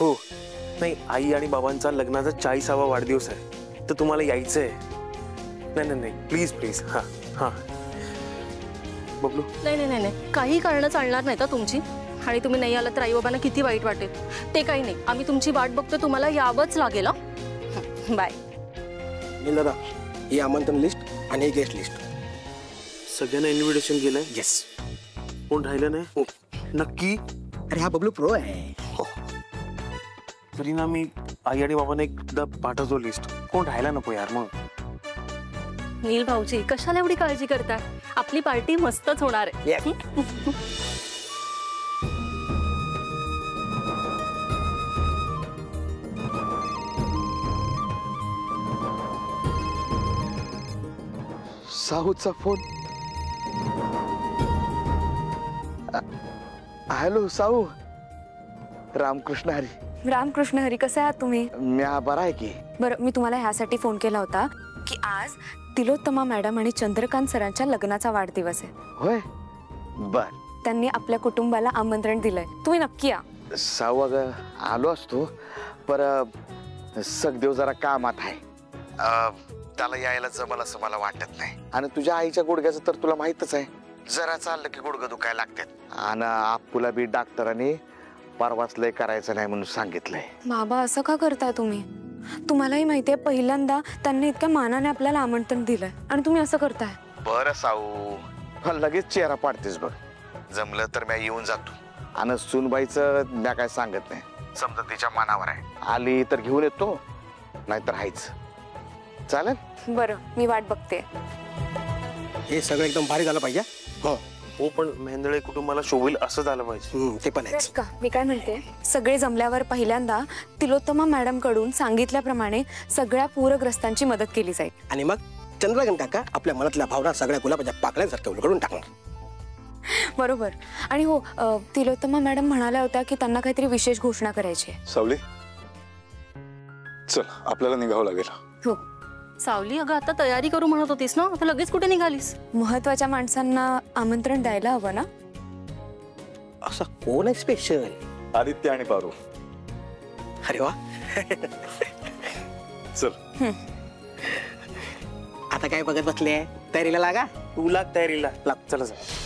हो, नाही आई आणि बाबांचा लग्नाचा 40वा वाढदिवस आहे, तर तुम्हाला यायचंय. नाही नाही नाही, प्लीज प्लीज. हां हां बबलू. नाही नाही नाही, काही कारणं चालणार नाही का तुमची? आणि तुम्ही नाही आला तर आई बाबांना किती वाईट वाटेल. ते काही नाही, आम्ही तुमची वाट बघतो, तुम्हाला यावंच लागेल. बाय. दादा, ही आमंत्रण लिस्ट आणि ही गेस्ट लिस्ट. सगळ्यांना इन्व्हिटेशन केलंय? येस. कोण राहिलं नाही? नक्की? अरे हा बबलू प्रो आहे. तरी ना मी आई आणि बाबांना एकदा पाठवतो लिस्ट. कोण राहायला नको यार मग. नील भाऊजी, कशाला एवढी काळजी करताय? आपली पार्टी मस्तच होणार आहे. साहूचा फोन. हॅलो साहू. रामकृष्ण हरी. रामकृष्ण हरी, कसे आहात तुम्ही? मी बरा आहे की. बरं, मी तुम्हाला ह्यासाठी फोन केला होता की आज तिलोत्तमा मॅडम आणि चंद्रकांत सरांच्या लग्नाचा वाढदिवस आहे. होय, बर. त्यांनी आपल्या कुटुंबाला आमंत्रण दिलंय, तुम्ही नक्की या. साहू, अगं आलो असतो, पर सगदेव जरा कामात आहे. त्याला यायला जमल असं मला वाटत नाही. आणि तुझ्या आईच्या गुडघ्याचं तर तुला माहितच आहे, जरा चाललं की गुडघं दुखायला लागतात. आणि आप्पूला बी डॉक्टरांनी परवाच लय करायचं नाही म्हणून सांगितलंय. बाबा, असं का करताय तुम्ही? तुम्हालाही माहितीये, पहिल्यांदा त्यांनी इतक्या मानाने आपल्याला आमंत्रण दिलंय आणि तुम्ही असं करताय. बरं साऊ, लगेच चेहरा पाडतेस बघ. जमलं तर मी येऊन जातो. आणि सुनबाईचं मी काय सांगत नाही, समजा तिच्या मनावर आहे. आली तर घेऊन येतो, नाहीतर हायच. चालेल? बरं, मी वाट बघते. हे सगळं एकदम भारी झालं पाहिजे. हो हो, पण मेंदळे कुटुंबाला शोभेल असं झालं पाहिजे. ते पण आहे का. मी काय म्हणते, सगळे जमल्यावर पहिल्यांदा तिलोत्तमा मॅडम कडून सांगितल्याप्रमाणे सगळ्या पूरग्रस्तांची मदत केली जाईल. आणि मग चंद्रकांत काका आपल्या मनातल्या भावना सगळ्या गुलाबाच्या पाकळ्यांसारख्या उलगडून टाकणार. बरोबर. आणि हो, तिलोत्तमा मॅडम म्हणाल्या होत्या की त्यांना काहीतरी विशेष घोषणा करायची आहे. सावली, चल आपल्याला निघावं लागेल. हो. सावली, अगं आता तयारी करू म्हणत होतीस ना, आता लगेच कुठे निघालीस? महत्वाच्या माणसांना आमंत्रण द्यायला हवं ना. असं कोण आहे स्पेशल? आदित्य आणि पारू. अरे वा. चल. आता काय बघत बसले? तयारीला लागा. तू लाग तयारीला. लाग. चला चला.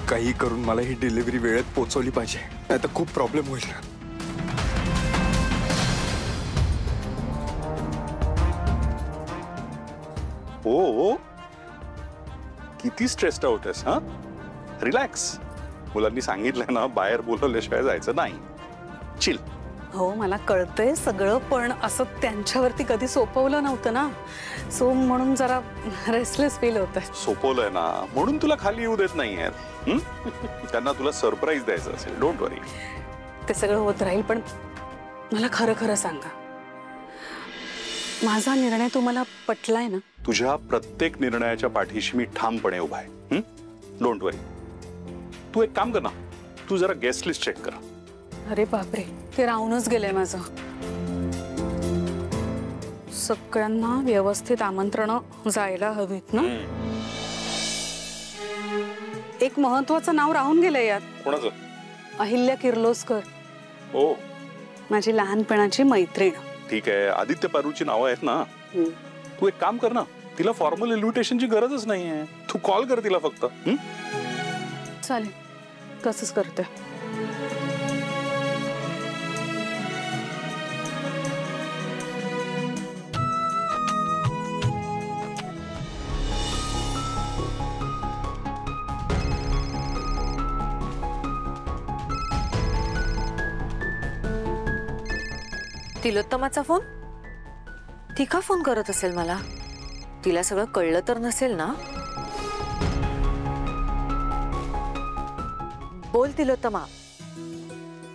काही करून मला ही डिलिव्हरी वेळेत पोहोचवली पाहिजे, नाही तर खूप प्रॉब्लेम होईल. हो, किती स्ट्रेस्ड आउट आहेस? हा, रिलॅक्स. मुलांनी सांगितलंय ना, बाहेर बोलवल्याशिवाय जायचं नाही. चिल. हो, मला कळतंय सगळं, पण असं त्यांच्यावरती कधी सोपवलं नव्हतं ना, सो म्हणून जरा रेस्टलेस फील होतंय. सोपवलंय ना, म्हणून तुला खाली येऊ देत नाहीये. त्यांना तुला सरप्राईज द्यायचं असेल, डोंट वरी. ते सगळं होत राहील, पण मला खरं खरं सांगा, माझा निर्णय तुम्हाला पटलाय ना? तुझ्या प्रत्येक निर्णयाच्या पाठीशी मी ठामपणे उभा आहे. डोंट वरी. तू एक काम कर ना, तू जरा गेस्ट लिस्ट चेक कर. अरे बापरे, ते राहूनच गेलंय माझं. सगळ्यांना व्यवस्थित आमंत्रण जायला हवीत ना. एक महत्वाचं नाव राहून गेलंय यात. कोणाचं? अहिल्या किर्लोस्कर. हो, माझी लहानपणाची मैत्रीण. ठीक आहे, आदित्य पारूची नावं आहेत ना. तू एक काम कर ना, तिला फॉर्मल इन्व्हिटेशनची गरजच नाहीये. तू कॉल कर तिला फक्त. चालेल, तसंच करते. तिलोत्तमाचा फोन? ती का फोन करत असेल मला? तिला सगळं कळलं तर नसेल ना? बोल तिलोत्तमा.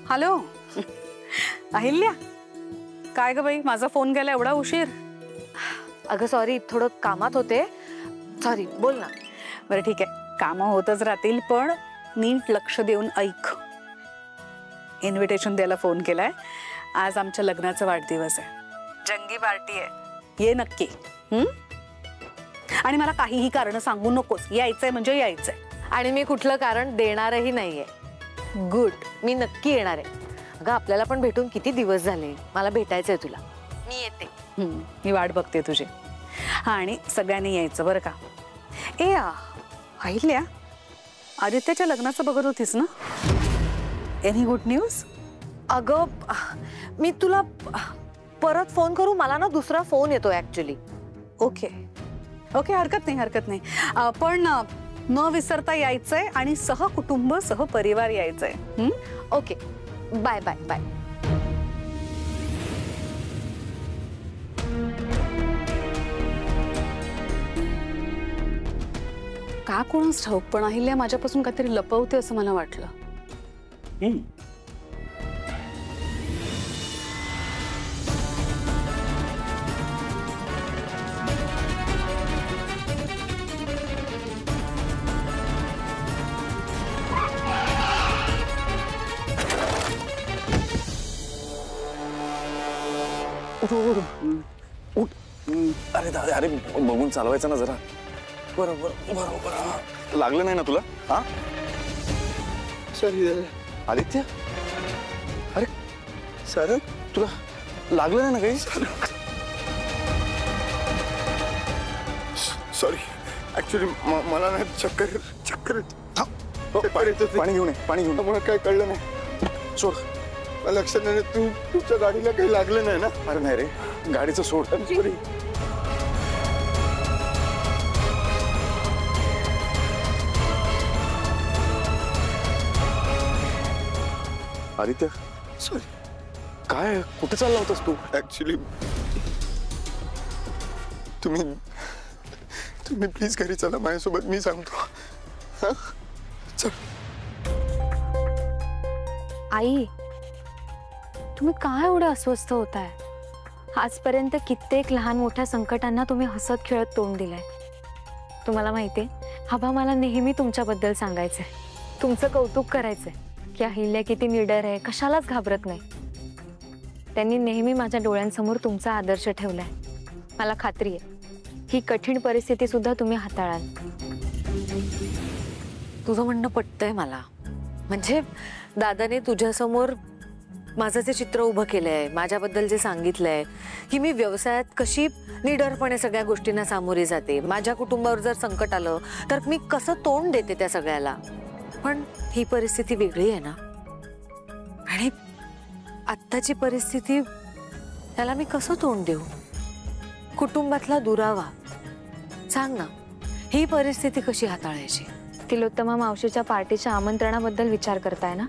हॅलो अहिल्या, काय ग बाई, माझा फोन गेला एवढा उशीर? अगं सॉरी, थोडं कामात होते. सॉरी, बोल ना. बरं ठीक आहे, कामं होतच राहतील, पण नीट लक्ष देऊन ऐक. इन्व्हिटेशन द्यायला फोन केलाय. आज आमच्या लग्नाचा वाढदिवस आहे, जंगी पार्टी आहे, ये नक्की. आणि मला काहीही कारण सांगू नकोस. यायचंय म्हणजे यायचंय. आणि मी कुठलं कारण देणारही नाहीये. गुड, मी नक्की येणार आहे. अगं आपल्याला पण भेटून किती दिवस झाले. मला भेटायचंय तुला. मी येते. मी वाट बघते तुझी. हा, आणि सगळ्यांनी यायचं बरं का. अहिल्या, आदित्याच्या लग्नाचं बघत होतीस ना? Any good news? अगं मी तुला परत फोन करू? मला ना दुसरा फोन येतो ऍक्च्युली. ओके ओके, हरकत नाही. पण न विसरता यायचंय आणि सहकुटुंब सहपरिवार यायचंय. Okay, bye bye bye. का कोणाच ठाऊक, पण अहिल्या माझ्यापासून काहीतरी लपवते असं मला वाटलं. उठ. अरे दादा, अरे बघून चालवायचं ना जरा. बरोबर. लागलं नाही ना तुला? हा सॉरी आदित्य, अरे सर, तुला लागलं नाही ना काही? सॉरी, ऍक्च्युली मला ना चक्कर पाणी घेऊन ये, पाणी घेऊन. मला काय कळलं नाही. सोड. लक्षात नाही. तुझ्या गाडीला काही लागलं नाही ना? अरे नाही रे, गाडीचं सोड. सॉरी. आदित्य, सॉरी. काय कुठे चालला होतास तू? ऍक्च्युली तुम्ही प्लीज घरी चला माझ्यासोबत, मी सांगतो. हा चल. आई, तुम्ही काय एवढे अस्वस्थ होताय? आजपर्यंत कित्येक लहान मोठ्या संकटांना तुम्ही हसत खेळत तोंड दिलंय. तुम्हाला माहितीये, हवा मला नेहमी तुमच्याबद्दल सांगायचंय, तुमचं कौतुक करायचंय की अहिल्या किती निडर आहे, कशालाच घाबरत नाही. त्यांनी नेहमी माझ्या डोळ्यांसमोर तुमचा आदर्श ठेवलाय. मला खात्री आहे ही कठीण परिस्थिती सुद्धा तुम्ही हाताळाल. तुझं म्हणणं पटतंय मला. म्हणजे दादाने तुझ्यासमोर माझं जे चित्र उभं केलंय, माझ्याबद्दल जे सांगितलंय की मी व्यवसायात कशी निडरपणे सगळ्या गोष्टींना सामोरी जाते, माझ्या कुटुंबावर जर संकट आलं तर मी कसं तोंड देते त्या सगळ्याला. पण ही परिस्थिती वेगळी आहे ना, आणि आत्ताची परिस्थिती, त्याला मी कसं तोंड देऊ? कुटुंबातला दुरावा. सांग ना, ही परिस्थिती कशी हाताळायची? तिलोत्तमा मावशीच्या पार्टीच्या आमंत्रणाबद्दल विचार करताय ना?